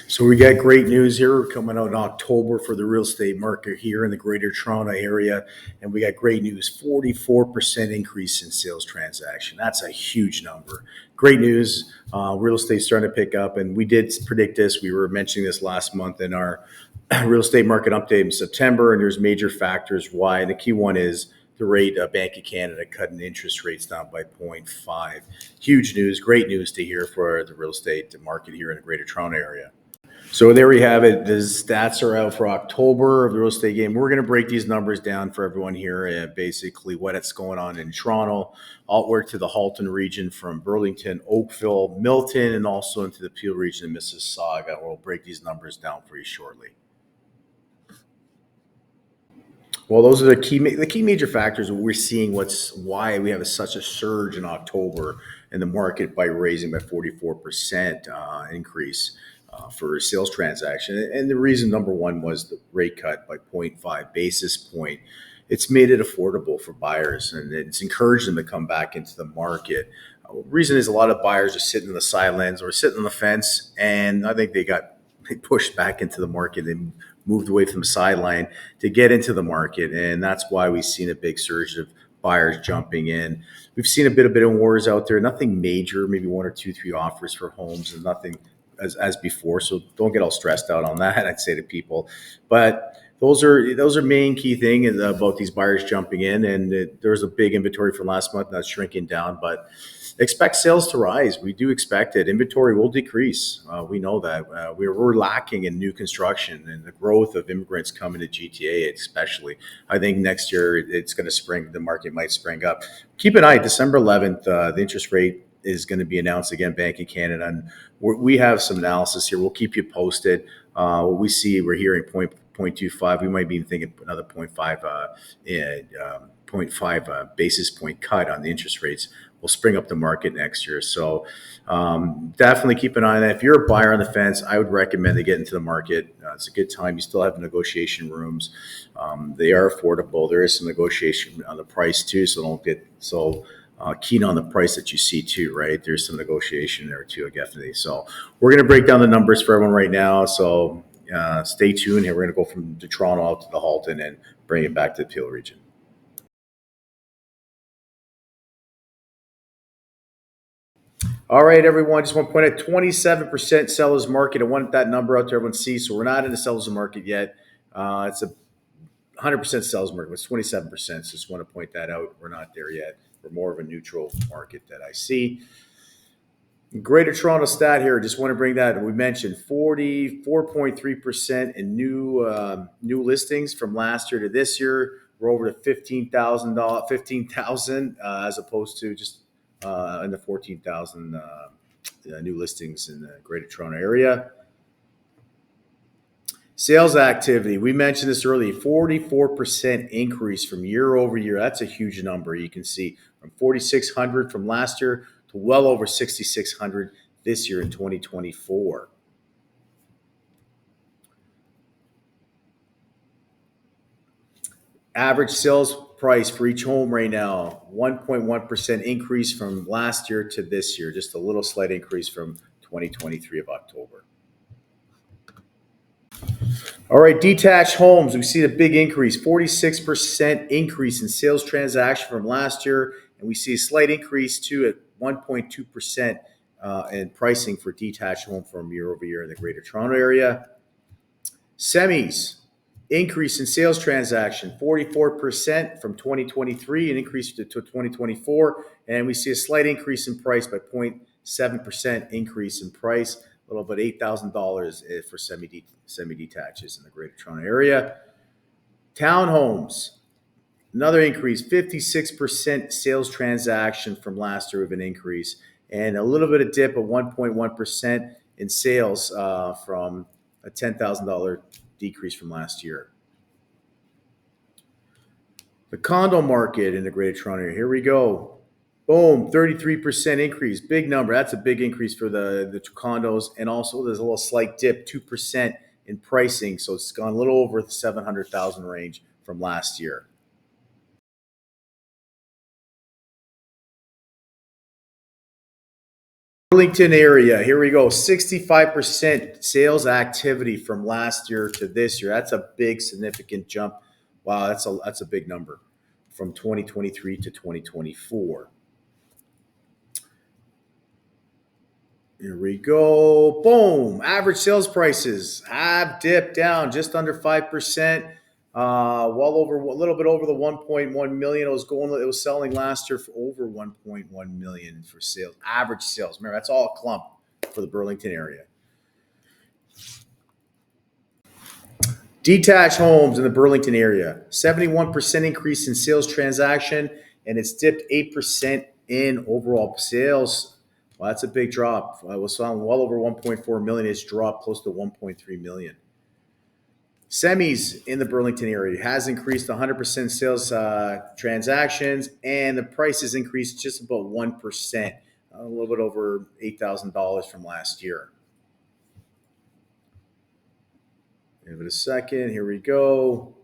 So we got great news here coming out in October for the real estate market here in the Greater Toronto area. And we got great news, 44% increase in sales transaction. That's a huge number. Great news. Real estate's starting to pick up. And we did predict this. We were mentioning this last month in our real estate market update in September. And there's major factors why. And the key one is the rate of Bank of Canada cutting interest rates down by 0.5. Huge news, great news to hear for the real estate market here in the Greater Toronto area. So there we have it. The stats are out for October of the real estate game. We're going to break these numbers down for everyone here, basically what going on in Toronto, outward to the Halton region from Burlington, Oakville, Milton, and also into the Peel region of Mississauga. We'll break these numbers down for you shortly. Well, those are the key major factors that we're seeing. Why we have such a surge in October in the market by raising by 44% increase for sales transaction. And the reason number one was the rate cut by 0.5 basis point. It's made it affordable for buyers and it's encouraged them to come back into the market. The reason is a lot of buyers are sitting on the sidelines or sitting on the fence, and I think they pushed back into the market and moved away from the sideline to get into the market. And that's why we've seen a big surge of buyers jumping in. We've seen a bit of bidding wars out there, nothing major, maybe one or two, three offers for homes and nothing as before. So don't get all stressed out on that, I'd say to people. But those are main key thing about these buyers jumping in. And there was a big inventory from last month, that's shrinking down, but expect sales to rise. We do expect it. Inventory will decrease. We know that. We're lacking in new construction and the growth of immigrants coming to GTA especially. I think next year it's going to spring. The market might spring up. Keep an eye. December 11th, the interest rate is going to be announced again, Bank of Canada. And we have some analysis here. We'll keep you posted. What we see, we're hearing 0.25. We might be thinking another 0.5 basis point cut on the interest rates will spring up the market next year. So definitely keep an eye on that. If you're a buyer on the fence, I would recommend to get into the market. It's a good time. You still have negotiation rooms. They are affordable. There is some negotiation on the price too, so don't get so keen on the price that you see too, right? There's some negotiation there too, definitely. So we're going to break down the numbers for everyone right now. So stay tuned here. We're going to go from the Toronto out to the Halton and bring it back to the Peel region. All right, everyone. Just want to point out 27% sellers market. I want that number out there everyone sees. So we're not in the sellers market yet. It's a 100% sellers market. It's 27%. So just want to point that out. We're not there yet. We're more of a neutral market that I see. Greater Toronto stat here. Just want to bring that. We mentioned 44.3% in new listings from last year to this year. We're over to 15,000 as opposed to just in the 14,000 new listings in the Greater Toronto area. Sales activity, we mentioned this earlier, 44% increase from year over year. That's a huge number. You can see from 4,600 from last year to well over 6,600 this year in 2024. Average sales price for each home right now, 1.1% increase from last year to this year, just a little slight increase from 2023 of October. All right, detached homes, we see a big increase, 46% increase in sales transaction from last year, and we see a slight increase too at 1.2% in pricing for detached home from year over year in the Greater Toronto area. Semis, increase in sales transaction, 44% from 2023, an increase to 2024, and we see a slight increase in price by 0.7% increase in price. A little bit $8,000 for semi-detaches in the Greater Toronto area. Townhomes, another increase, 56% sales transaction from last year of an increase, and a little bit of dip of 1.1% in sales from a $10,000 decrease from last year. The condo market in the Greater Toronto area, here we go. Boom, 33% increase, big number. That's a big increase for the condos. And also there's a little slight dip, 2% in pricing. So it's gone a little over the 700,000 range from last year. Burlington area, here we go. 65% sales activity from last year to this year. That's a big, significant jump. Wow, that's a big number from 2023 to 2024. Here we go. Boom. Average sales prices have dipped down just under 5%. Well over a little bit over the 1.1 million. It was selling last year for over 1.1 million for sales. Average sales. Remember, that's all a clump for the Burlington area. Detached homes in the Burlington area. 71% increase in sales transaction, and it's dipped 8% in overall sales. Well, that's a big drop. I was selling well over 1.4 million. It's dropped close to 1.3 million. Semis in the Burlington area has increased 100% sales transactions, and the price has increased just about 1%, a little bit over $8,000 from last year. Give it a second. Here we go.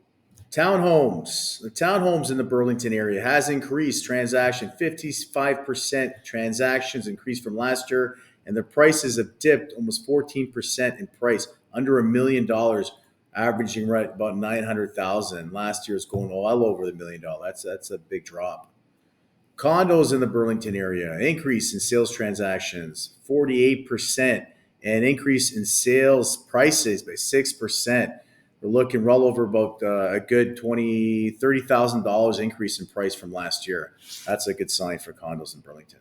Townhomes. The townhomes in the Burlington area has increased transaction 55% transactions increased from last year, and the prices have dipped almost 14% in price, under $1 million, averaging right about 900,000. Last year was going all over the $1 million. That's a big drop. Condos in the Burlington area increase in sales transactions 48%, and increase in sales prices by 6%. We're looking well over about a good $30,000 increase in price from last year. That's a good sign for condos in Burlington.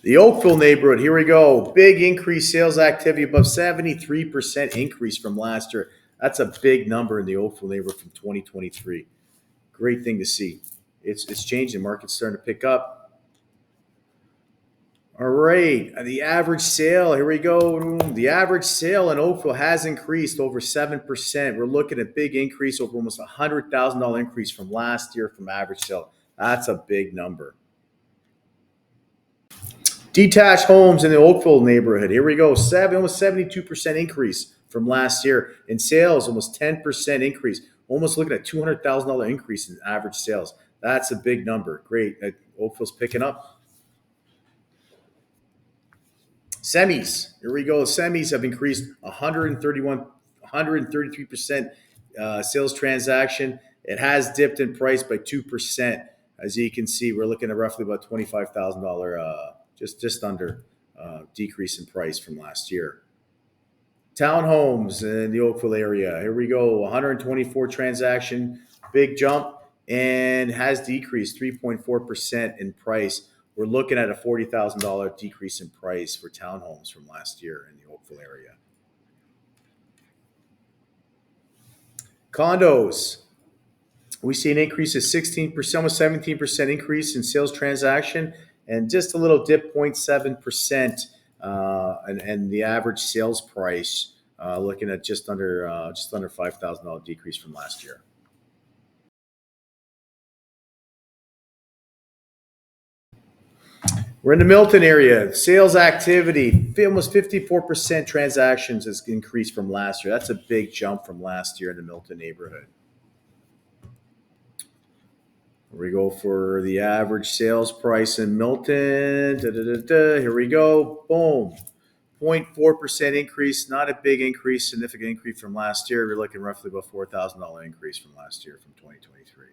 The Oakville neighborhood, here we go. Big increase sales activity, above 73% increase from last year. That's a big number in the Oakville neighborhood from 2023. Great thing to see. It's changing. The market's starting to pick up. All right, the average sale, here we go. The average sale in Oakville has increased over 7%. We're looking at a big increase, over almost $100,000 increase from last year from average sale. That's a big number. Detached homes in the Oakville neighborhood, here we go. Almost 72% increase from last year. In sales, almost 10% increase. Almost looking at $200,000 increase in average sales. That's a big number. Great. Oakville's picking up. Semis, here we go. Semis have increased 133% sales transaction. It has dipped in price by 2%. As you can see, we're looking at roughly about $25,000, just under decrease in price from last year. Townhomes in the Oakville area, here we go. 124 transaction, big jump, and has decreased 3.4% in price. We're looking at a $40,000 decrease in price for townhomes from last year in the Oakville area. Condos, we see an increase of 16%, almost 17% increase in sales transaction, and just a little dip, 0.7%, and the average sales price looking at just under $5,000 decrease from last year. We're in the Milton area. Sales activity, almost 54% transactions has increased from last year. That's a big jump from last year in the Milton neighborhood. Here we go for the average sales price in Milton. Here we go. Boom. 0.4% increase. Not a big increase, significant increase from last year. We're looking roughly about $4,000 increase from last year, from 2023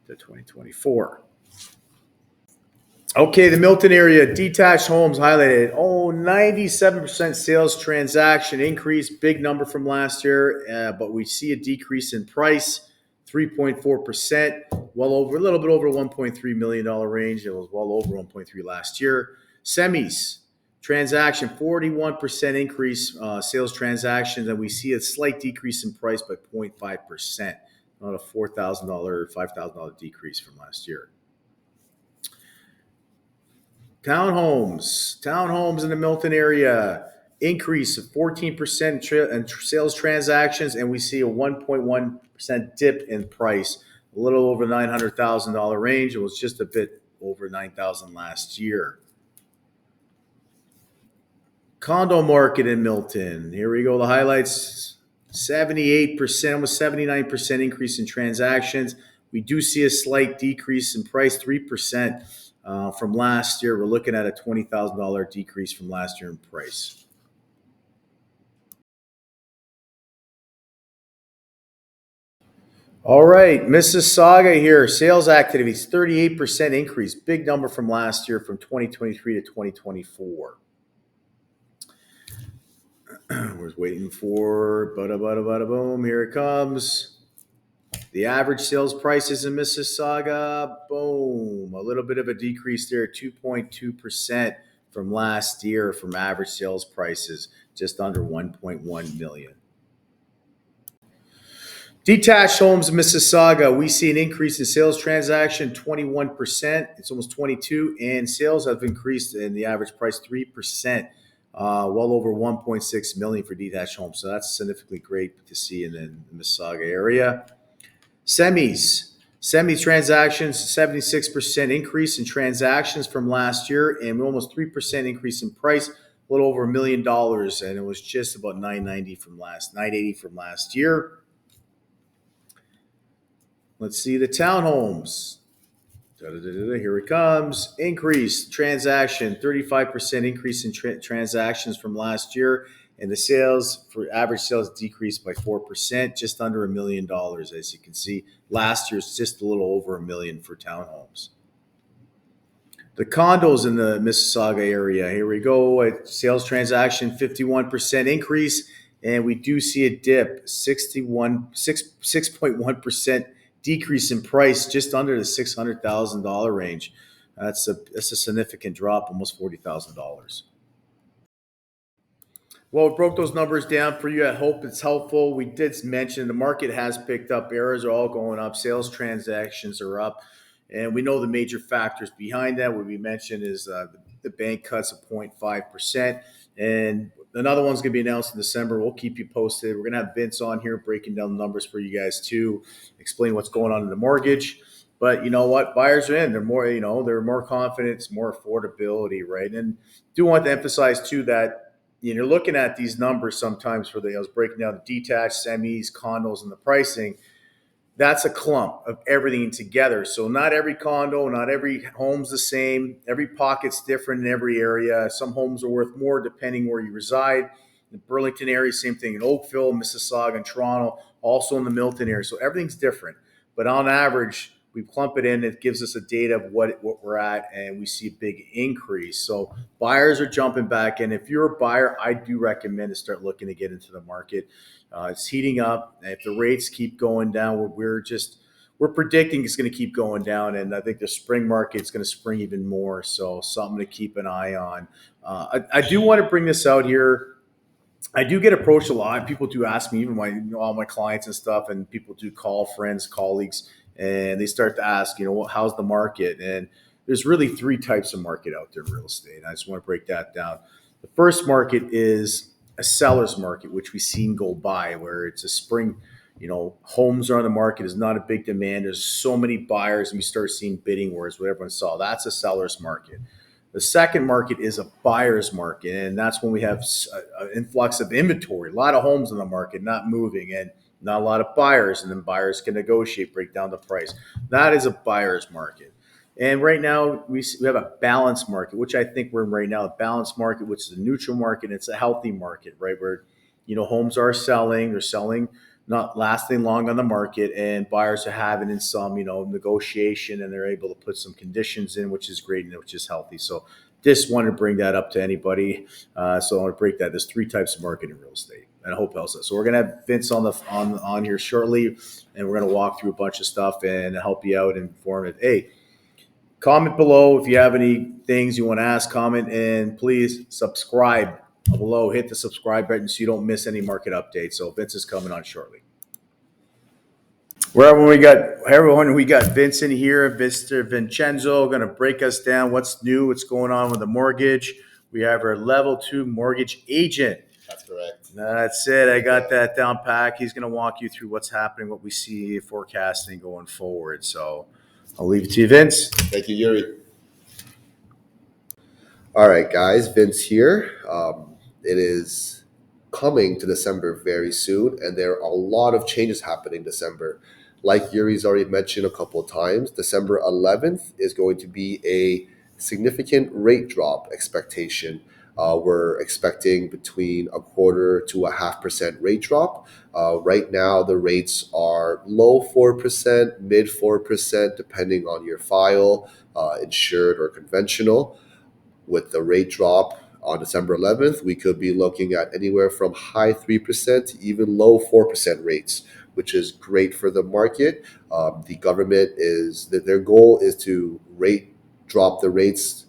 to 2024. Okay, the Milton area, detached homes highlighted. 97% sales transaction increase, big number from last year, but we see a decrease in price, 3.4%, well over, a little bit over $1.3 million range. It was well over 1.3 last year. Semis, transaction, 41% increase, sales transactions, and we see a slight decrease in price by 0.5%, not a $4,000, $5,000 decrease from last year. Townhomes in the Milton area, increase of 14% in sales transactions, and we see a 1.1% dip in price, a little over $900,000 range. It was just a bit over $9,000 last year. Condo market in Milton. Here we go. The highlights: 78%, almost 79% increase in transactions. We do see a slight decrease in price, 3% from last year. We're looking at a $20,000 decrease from last year in price. All right, Mississauga here. Sales activities, 38% increase. Big number from last year from 2023 to 2024. We're waiting for bada bada bada boom. Here it comes. The average sales prices in Mississauga, boom, a little bit of a decrease there, 2.2% from last year from average sales prices, just under 1.1 million. Detached homes in Mississauga, we see an increase in sales transaction 21%. It's almost 22, and sales have increased in the average price 3%, well over 1.6 million for detached homes. So that's significantly great to see in the Mississauga area. Semi transactions, 76% increase in transactions from last year, and almost 3% increase in price, a little over $1 million, and it was just about 980 from last year. Let's see the townhomes. Here it comes. Increase transaction, 35% increase in transactions from last year. And the sales for average sales decreased by 4%, just under $1 million, as you can see. Last year's just a little over $1 million for townhomes. The condos in the Mississauga area, here we go. Sales transaction, 51% increase. And we do see a dip, 6.1% decrease in price, just under the $600,000 range. That's a significant drop, almost $40,000. Well, we broke those numbers down for you. I hope it's helpful. We did mention the market has picked up. Errors are all going up. Sales transactions are up. And we know the major factors behind that. What we mentioned is the bank cuts of 0.5%. And another one's going to be announced in December. We'll keep you posted. We're going to have Vince on here breaking down the numbers for you guys too, explain what's going on in the mortgage. But you know what? Buyers are in. They're more, they're more confidence, more affordability, right? And do want to emphasize too that you're looking at these numbers sometimes I was breaking down the detached, semis, condos, and the pricing. That's a clump of everything together. So not every condo, not every home's the same. Every pocket's different in every area. Some homes are worth more depending where you reside. In the Burlington area, same thing in Oakville, Mississauga, and Toronto, also in the Milton area. So everything's different. But on average, we clump it in. It gives us a data of what we're at, and we see a big increase. So buyers are jumping back in. If you're a buyer, I do recommend to start looking to get into the market. It's heating up. If the rates keep going down, we're predicting it's going to keep going down, and I think the spring market is going to spring even more. So something to keep an eye on. I do want to bring this out here. I do get approached a lot. People do ask me, even all my clients and stuff, and people do call friends, colleagues, and they start to ask, how's the market? And there's really three types of market out there in real estate. I just want to break that down. The first market is a seller's market, which we've seen go by, where it's a spring, homes are on the market, is not a big demand. There's so many buyers, and we start seeing bidding wars, what everyone saw. That's a seller's market. The second market is a buyer's market, and that's when we have an influx of inventory, a lot of homes on the market not moving, and not a lot of buyers, and then buyers can negotiate, break down the price. That is a buyer's market. And right now we have a balanced market, which I think we're in right now, a balanced market, which is a neutral market. It's a healthy market, right? Where, homes are selling, they're selling, not lasting long on the market, and buyers are having in some, negotiation, and they're able to put some conditions in, which is great and which is healthy. So just wanted to bring that up to anybody. So I want to break that. There's three types of market in real estate, and I hope it helps us. So we're gonna have Vince on here shortly, and we're gonna walk through a bunch of stuff and help you out and inform it. Hey, comment below if you have any things you want to ask, comment, and please subscribe below. Hit the subscribe button so you don't miss any market updates. So Vince is coming on shortly. We got Vince in here, Mr. Vincenzo, going to break us down what's new, what's going on with the mortgage. We have our level 2 mortgage agent. That's correct. That's it. I got that down pack. He's going to walk you through what's happening, what we see forecasting going forward. So I'll leave it to you, Vince. Thank you, Yuri. All right, guys, Vince here. It is coming to December very soon, and there are a lot of changes happening in December. Like Yuri's already mentioned a couple of times, December 11th is going to be a significant rate drop expectation. We're expecting between a quarter to a 0.5% rate drop. Right now, the rates are low 4%, mid 4%, depending on your file, insured or conventional. With the rate drop on December 11th, we could be looking at anywhere from high 3% to even low 4% rates, which is great for the market. The government is that their goal is to rate drop the rates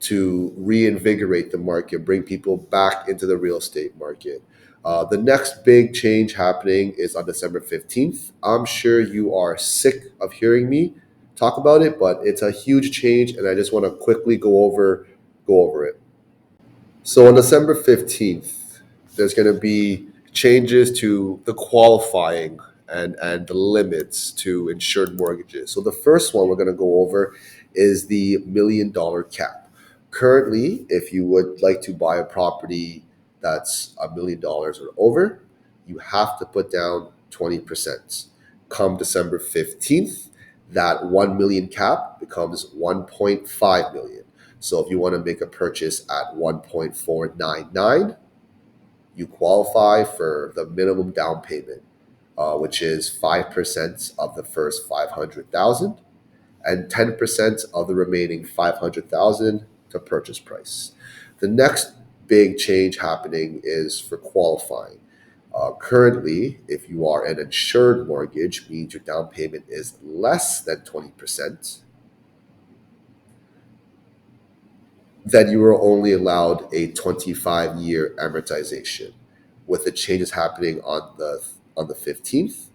to reinvigorate the market, bring people back into the real estate market. The next big change happening is on December 15th. I'm sure you are sick of hearing me talk about it, but it's a huge change, and I just want to quickly go over it. So on December 15th, there's going to be changes to the qualifying and the limits to insured mortgages. So the first one we're going to go over is the $1 million cap. Currently, if you would like to buy a property that's $1 million or over, you have to put down 20%. Come December 15th, that 1 million cap becomes 1.5 million. So if you want to make a purchase at 1.499, you qualify for the minimum down payment, which is 5% of the first 500,000 and 10% of the remaining 500,000 to purchase price. The next big change happening is for qualifying. Currently, if you are an insured mortgage, means your down payment is less than 20%, then you are only allowed a 25-year amortization. With the changes happening on the 15th,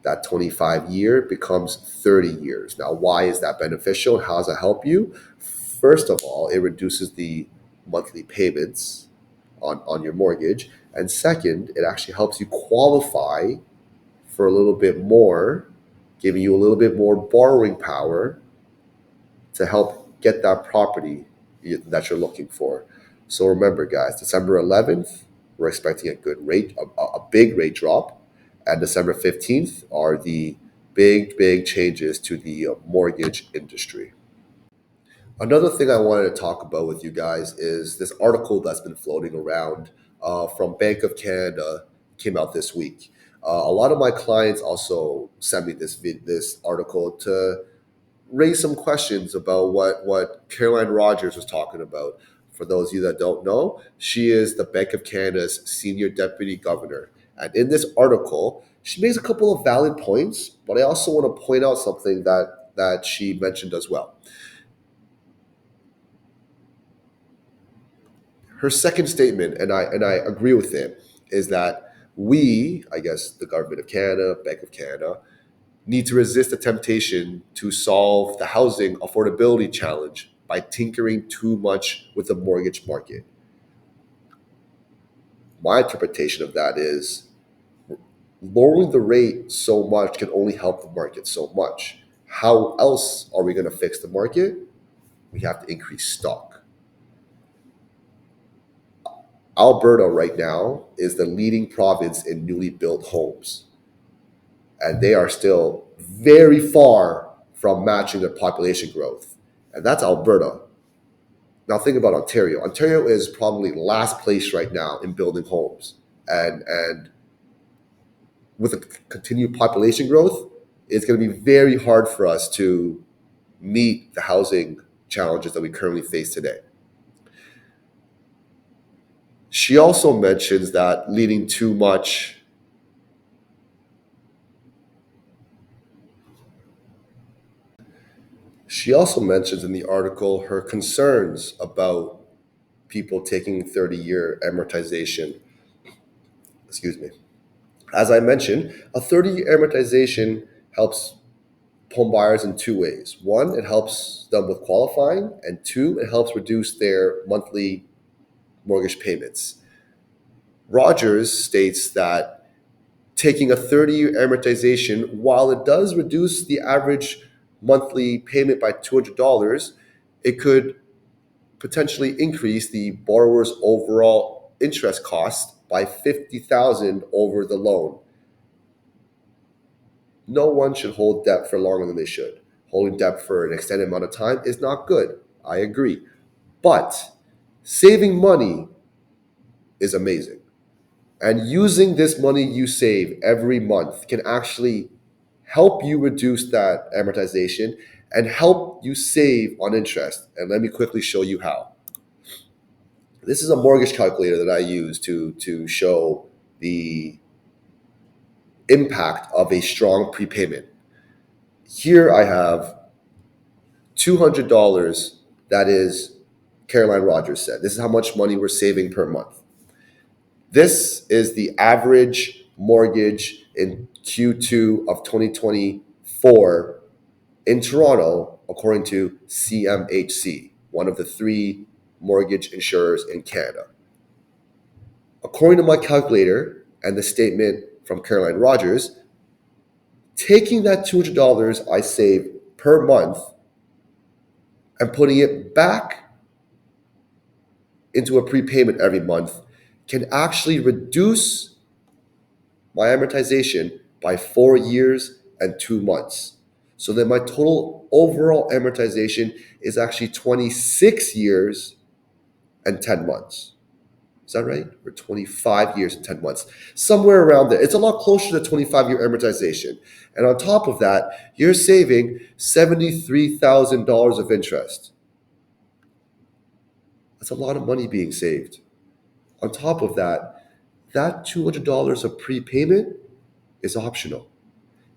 that 25-year becomes 30 years. Now, why is that beneficial and how does that help you? First of all, it reduces the monthly payments on your mortgage. And second, it actually helps you qualify for a little bit more, giving you a little bit more borrowing power to help get that property that you're looking for. So remember, guys, December 11th, we're expecting a good rate, a big rate drop, and December 15th are the big changes to the mortgage industry. Another thing I wanted to talk about with you guys is this article that's been floating around from Bank of Canada, came out this week. A lot of my clients also sent me this article to raise some questions about what Caroline Rogers was talking about. For those of you that don't know, she is the Bank of Canada's senior deputy governor. And in this article, she makes a couple of valid points, but I also want to point out something that she mentioned as well. Her second statement, and I agree with it, is that we, I guess the government of Canada, Bank of Canada, need to resist the temptation to solve the housing affordability challenge by tinkering too much with the mortgage market. My interpretation of that is lowering the rate so much can only help the market so much. How else are we going to fix the market? We have to increase stock. Alberta right now is the leading province in newly built homes, and they are still very far from matching their population growth. And that's Alberta. Now think about Ontario. Ontario is probably last place right now in building homes. And with a continued population growth, it's going to be very hard for us to meet the housing challenges that we currently face today. She also mentions that leading too much She also mentions in the article her concerns about people taking 30-year amortization. Excuse me. As I mentioned, a 30-year amortization helps home buyers in two ways. One, it helps them with qualifying, and two, it helps reduce their monthly mortgage payments. Rogers states that taking a 30-year amortization, while it does reduce the average monthly payment by $200, it could potentially increase the borrower's overall interest cost by $50,000 over the loan. No one should hold debt for longer than they should. Holding debt for an extended amount of time is not good. I agree. But saving money is amazing. And using this money you save every month can actually help you reduce that amortization and help you save on interest. And let me quickly show you how. This is a mortgage calculator that I use to show the impact of a strong prepayment. Here I have $200. That is, Caroline Rogers said, this is how much money we're saving per month. This is the average mortgage in Q2 of 2024 in Toronto, according to CMHC, one of the 3 mortgage insurers in Canada. According to my calculator and the statement from Caroline Rogers, taking that $200 I save per month and putting it back into a prepayment every month can actually reduce my amortization by 4 years and 2 months. So that my total overall amortization is actually 26 years and 10 months. Is that right? Or 25 years and 10 months. Somewhere around there. It's a lot closer to 25-year amortization. And on top of that, you're saving $73,000 of interest. That's a lot of money being saved. On top of that, that $200 of prepayment is optional.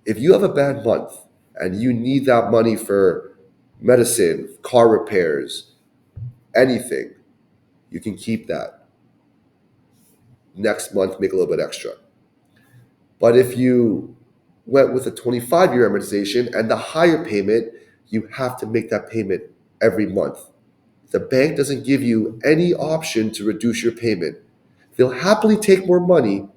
If you have a bad month and you need that money for medicine, car repairs, anything, you can keep that. Next month, make a little bit extra. But if you went with a 25-year amortization and the higher payment, you have to make that payment every month. The bank doesn't give you any option to reduce your payment. They'll happily take more money,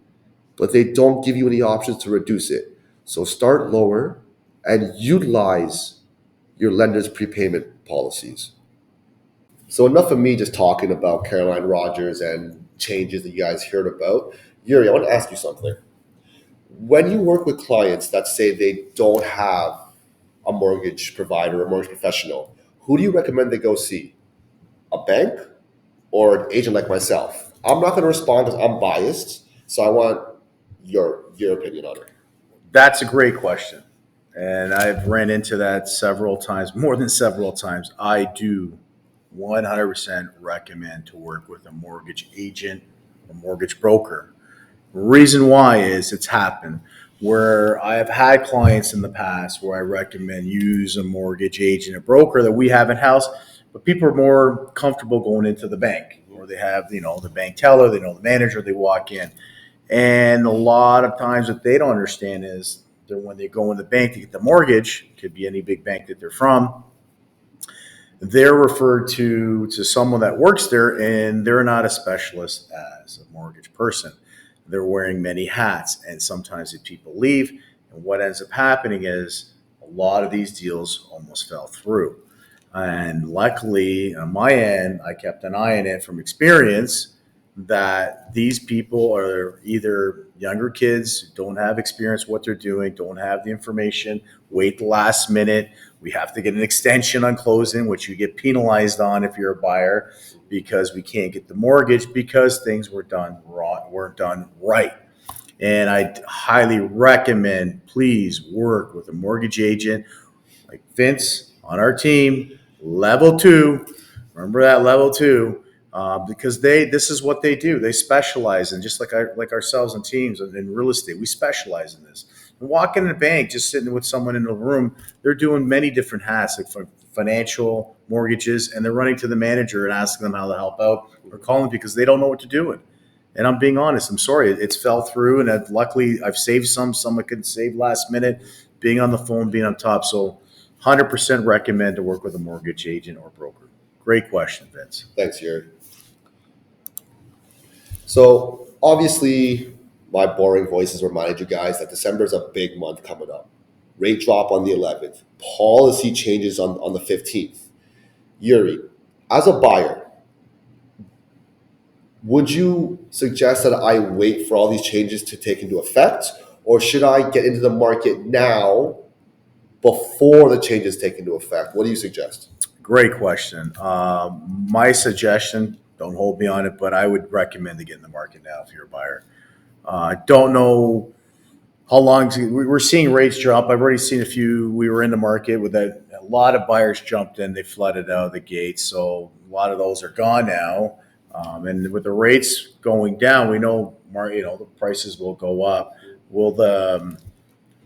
but they don't give you any options to reduce it. So start lower and utilize your lender's prepayment policies. So enough of me just talking about Caroline Rogers and changes that you guys heard about. Yuri, I want to ask you something. When you work with clients that say they don't have a mortgage provider or mortgage professional, who do you recommend they go see? A bank or an agent like myself? I'm not going to respond because I'm biased, so I want your opinion on it. That's a great question. And I've ran into that several times, more than several times. I do 100% recommend to work with a mortgage agent or mortgage broker. Reason why is it's happened where I have had clients in the past where I recommend use a mortgage agent, a broker that we have in house, but people are more comfortable going into the bank or they have, the bank teller, they know the manager, they walk in. And a lot of times what they don't understand is that when they go in the bank to get the mortgage, it could be any big bank that they're from, they're referred to someone that works there and they're not a specialist as a mortgage person. They're wearing many hats and sometimes if people leave and what ends up happening is a lot of these deals almost fell through. And luckily on my end, I kept an eye on it from experience that these people are either younger kids who don't have experience what they're doing, don't have the information, wait the last minute. We have to get an extension on closing, which you get penalized on if you're a buyer because we can't get the mortgage because things were done wrong, weren't done right. And I highly recommend please work with a mortgage agent like Vince on our team, level 2. Remember that level 2. Because this is what they do. They specialize in just like ourselves and teams in real estate. We specialize in this. And walking in a bank, just sitting with someone in a room, they're doing many different hats, like for financial mortgages, and they're running to the manager and asking them how to help out or calling because they don't know what to do with. And I'm being honest. I'm sorry, it's fell through, and luckily I've saved some. Some I couldn't save last minute, being on the phone, being on top. So, 100% recommend to work with a mortgage agent or broker. Great question, Vince. Thanks, Yuri. So obviously, my boring voice has reminded you guys that December is a big month coming up. Rate drop on the 11th. Policy changes on the 15th. Yuri, as a buyer, would you suggest that I wait for all these changes to take into effect? or should I get into the market now before the changes take into effect? What do you suggest? Great question. My suggestion, don't hold me on it, but I would recommend to get in the market now if you're a buyer. I don't know how long we're seeing rates drop. I've already seen a few. We were in the market with that. A lot of buyers jumped in. They flooded out of the gate. So a lot of those are gone now. And with the rates going down, we know, the prices will go up. Will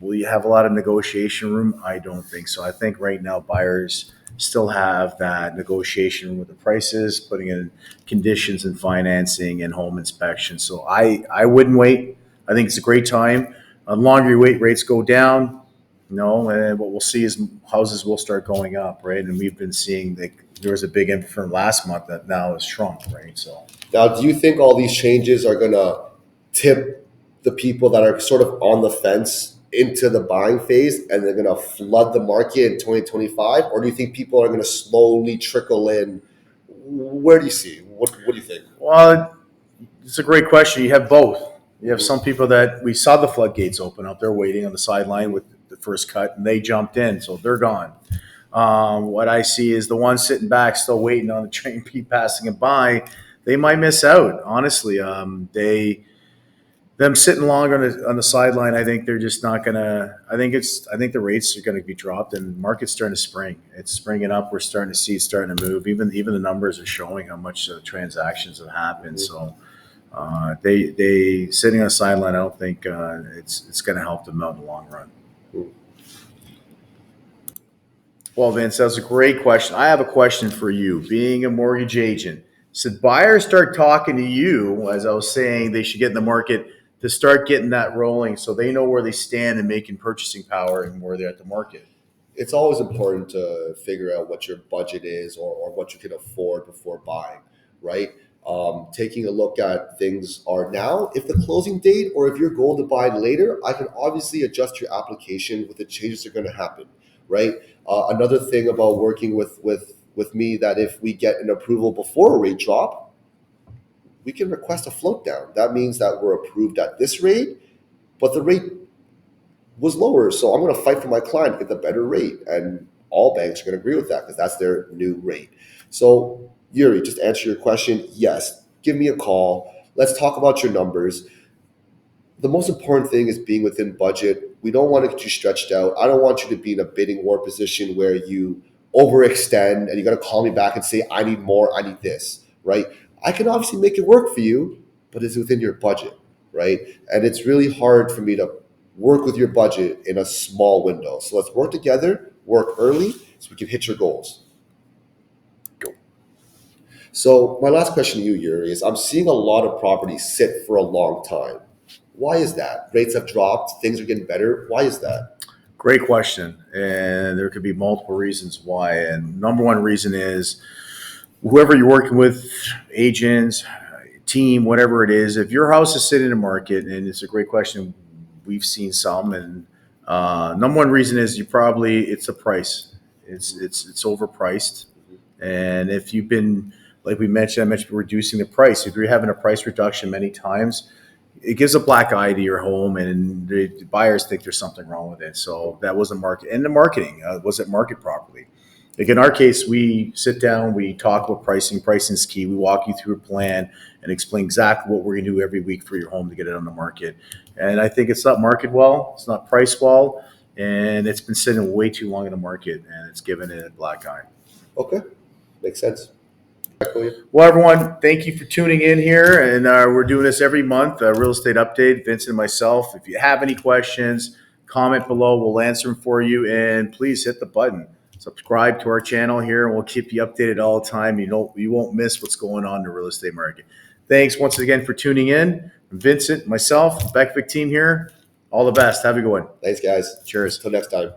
you have a lot of negotiation room? I don't think so. I think right now buyers still have that negotiation room with the prices, putting in conditions and financing and home inspection. So I wouldn't wait. I think it's a great time. The longer you wait, rates go down. And what we'll see is houses will start going up, right? And we've been seeing there was a big impact from last month that now has shrunk, right? So now, do you think all these changes are going to tip the people that are sort of on the fence into the buying phase, and they're going to flood the market in 2025? Or do you think people are going to slowly trickle in? Where do you see? What do you think? Well, it's a great question. You have both. You have some people that we saw the floodgates open up. They're waiting on the sideline with the first cut, and they jumped in, so they're gone. What I see is the ones sitting back, still waiting on the train, keep passing it by. They might miss out. Honestly, them sitting long on the sideline, I think they're just not gonna. I think the rates are going to be dropped, and the market's starting to spring. It's springing up. We're starting to see it starting to move. Even the numbers are showing how much transactions have happened. So they sitting on the sideline. I don't think it's going to help them out in the long run. Well, Vince, that's a great question. I have a question for you. Being a mortgage agent, should buyers start talking to you, as I was saying, they should get in the market to start getting that rolling so they know where they stand and making purchasing power and where they're at the market? It's always important to figure out what your budget is or what you can afford before buying, right? Taking a look at things are now, if the closing date or if you're going to buy later, I can obviously adjust your application with the changes that are going to happen, right? Another thing about working with me, that if we get an approval before a rate drop, we can request a float down. That means that we're approved at this rate, but the rate was lower. So I'm going to fight for my client to get the better rate. And all banks are going to agree with that because that's their new rate. So Yuri, just answer your question. Yes, give me a call. Let's talk about your numbers. The most important thing is being within budget. We don't want to get you stretched out. I don't want you to be in a bidding war position where you overextend and you got to call me back and say, I need more, I need this, right? I can obviously make it work for you, but it's within your budget, right? And it's really hard for me to work with your budget in a small window. So let's work together, work early so we can hit your goals. Go. So my last question to you, Yuri, is I'm seeing a lot of properties sit for a long time. Why is that? Rates have dropped, things are getting better. Why is that? Great question. And there could be multiple reasons why. And number one reason is whoever you're working with, agents, team, whatever it is, if your house is sitting in the market, and it's a great question, we've seen some, and number one reason is it's the price. It's overpriced. And if you've been, like I mentioned reducing the price. If you're having a price reduction many times, it gives a black eye to your home, and the buyers think there's something wrong with it. So that was the market, and the marketing was it market properly. Like in our case, we sit down, we talk about pricing. Pricing is key. We walk you through a plan and explain exactly what we're going to do every week for your home to get it on the market. And I think it's not marketed well, it's not priced well, and it's been sitting way too long in the market, and it's given it a black eye. Okay, makes sense. Well, everyone, thank you for tuning in here, and we're doing this every month, Real Estate Update, Vincent and myself. If you have any questions, comment below. We'll answer them for you, and please hit the button. Subscribe to our channel here, and we'll keep you updated all the time. You won't miss what's going on in the real estate market. Thanks once again for tuning in. I'm Vincent, myself, Bekavac team here. All the best. Have a good one. Thanks, guys. Cheers. Until next time.